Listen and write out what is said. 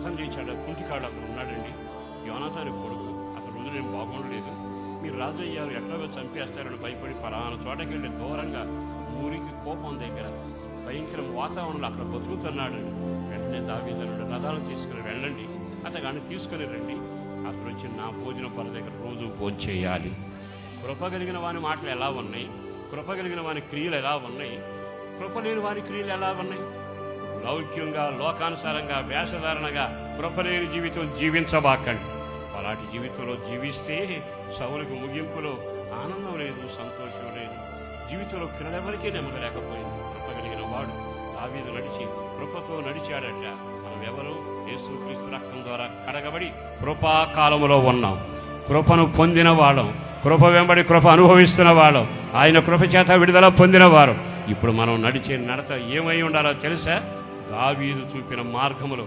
హతం చేశాడు, కుంటికాడు అక్కడ ఉన్నాడండి, యోనాతాను కొడుకు, అసలు రోజు నేను బాగుండలేదు, మీరు రాజు అయ్యారు, ఎట్లాగో చంపేస్తారని భయపడి పలానా చోటకి వెళ్ళి దూరంగా ఊరికి కోపం దగ్గర భయంకర వాతావరణంలో అక్కడ బతుకుతున్నాడు. వెంటనే దావీదు రథాలను తీసుకుని వెళ్ళండి, అతగాన్ని తీసుకుని రండి, అక్కడ వచ్చి నా భోజన పల దగ్గర రోజు భోజనం చేయాలి. కృప కలిగిన వాని మాటలు ఎలా ఉన్నాయి, కృప కలిగిన వాని క్రియలు ఎలా ఉన్నాయి, కృప లేని వాని క్రియలు ఎలా ఉన్నాయి? లౌక్యంగా, లోకానుసారంగా, వేషధారణగా కృప లేని జీవితం జీవించబాకండి. అలాంటి జీవితంలో జీవిస్తే సౌలుకు ముగింపులో ఆనందం లేదు, సంతోషం లేదు, జీవితంలో పిల్లలెవరికీ నెమ్మది లేకపోయింది. కృప కలిగిన వాడు దావీదు నడిచి కృపతో నడిచాడట. మనం ఎవరు? యేసుక్రీస్తు రక్తం ద్వారా కడగబడి కృపాకాలములో ఉన్నాం, కృపను పొందిన వాళ్ళం, కృప వెంబడి కృప అనుభవిస్తున్న వాళ్ళం, ఆయన కృప చేత విడుదల పొందిన వారు. ఇప్పుడు మనం నడిచే నడత ఏమై ఉండాలో తెలుసా? దావీదు చూపిన మార్గములో